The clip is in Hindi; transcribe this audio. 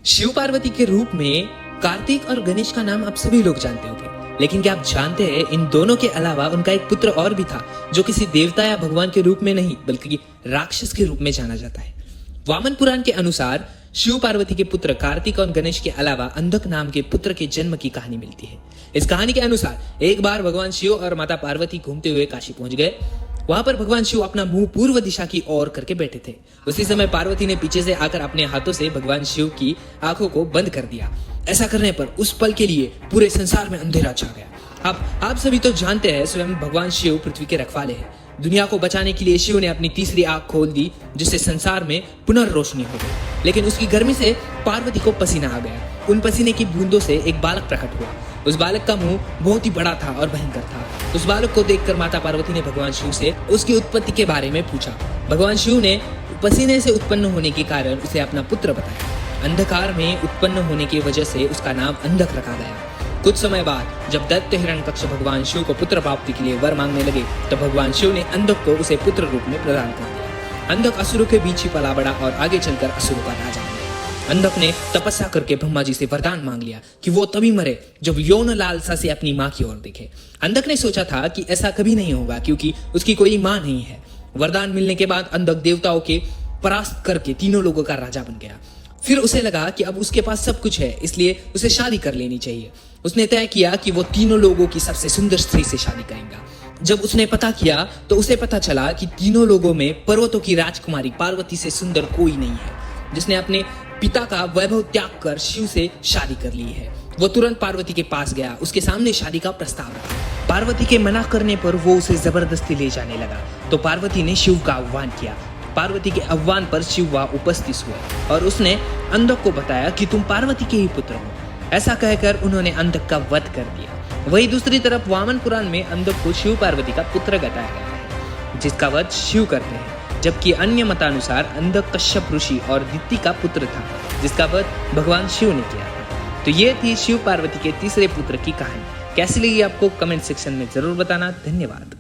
शिव पार्वती के रूप में कार्तिक और गणेश का नाम आप सभी लोग जानते होंगे, लेकिन क्या आप जानते हैं इन दोनों के अलावा उनका एक पुत्र और भी था जो किसी देवता या भगवान के रूप में नहीं बल्कि राक्षस के रूप में जाना जाता है। वामन पुराण के अनुसार शिव पार्वती के पुत्र कार्तिक और गणेश के अलावा अंधक नाम के पुत्र के जन्म की कहानी मिलती है। इस कहानी के अनुसार एक बार भगवान शिव और माता पार्वती घूमते हुए काशी पहुंच गए। वहां पर भगवान शिव अपना मुंह पूर्व दिशा की ओर करके बैठे थे। उसी समय पार्वती ने पीछे से आकर अपने हाथों से भगवान शिव की आंखों को बंद कर दिया। ऐसा करने पर उस पल के लिए पूरे संसार में अंधेरा छा गया। आप सभी तो जानते हैं स्वयं भगवान शिव पृथ्वी के रखवाले हैं। दुनिया को बचाने के लिए शिव ने अपनी तीसरी आंख खोल दी, जिससे संसार में पुनर्रोशनी हो गई। लेकिन उसकी गर्मी से पार्वती को पसीना आ गया। उन पसीने की बूंदों से एक बालक प्रकट हुआ। उस बालक का मुंह बहुत ही बड़ा था और भयंकर था। उस बालक को देखकर माता पार्वती ने भगवान शिव से उसकी उत्पत्ति के बारे में पूछा। भगवान शिव ने पसीने से उत्पन्न होने के कारण उसे अपना पुत्र बताया। अंधकार में उत्पन्न होने की वजह से उसका नाम अंधक रखा गया। कुछ समय बाद जब दैत्य हिरण्यकश्यप भगवान शिव को पुत्र प्राप्ति के लिए वर मांगने लगे, तो भगवान शिव ने अंधक को उसे पुत्र रूप में प्रदान कर दिया। अंधक असुरों के बीच ही पला बड़ा और आगे चलकर असुरों का राजा बन गया। अंधक ने तपस्या करके ब्रह्मा जी से वरदान मांग लिया कि वो तभी मरे जब यौन लालसा से अपनी माँ की ओर देखे। अंधक ने सोचा था कि ऐसा कभी नहीं होगा क्योंकि उसकी कोई माँ नहीं है। वरदान मिलने के बाद अंधक देवताओं के परास्त करके तीनों लोगों का राजा बन गया। फिर उसे लगा कि अब उसके पास सब कुछ है, इसलिए उसे शादी कर लेनी चाहिए। उसने तय किया कि वो तीनों लोगों की सबसे सुंदर स्त्री से शादी करेगा। जब उसने पता किया तो उसे पता चला कि तीनों लोगों में पर्वतों की राजकुमारी पार्वती से सुंदर कोई नहीं है, जिसने अपने पिता का वैभव त्याग कर शिव से शादी कर ली है। वो तुरंत पार्वती के पास गया, उसके सामने शादी का प्रस्ताव रखा। पार्वती के मना करने पर वो उसे जबरदस्ती ले जाने लगा, तो पार्वती ने शिव का आह्वान किया। पार्वती के आह्वान पर शिव वहां उपस्थित हुए और उसने अंधक को बताया कि तुम पार्वती के ही पुत्र हो। ऐसा कहकर उन्होंने अंधक का वध कर दिया। वही दूसरी तरफ वामन पुराण में अंधक को शिव पार्वती का पुत्र बताया गया है, जिसका वध शिव करते हैं, जबकि अन्य मतानुसार अंधक कश्यप ऋषि और दिति का पुत्र था, जिसका वध भगवान शिव ने किया था। तो ये थी शिव पार्वती के तीसरे पुत्र की कहानी। कैसी लगी आपको कमेंट सेक्शन में जरूर बताना। धन्यवाद।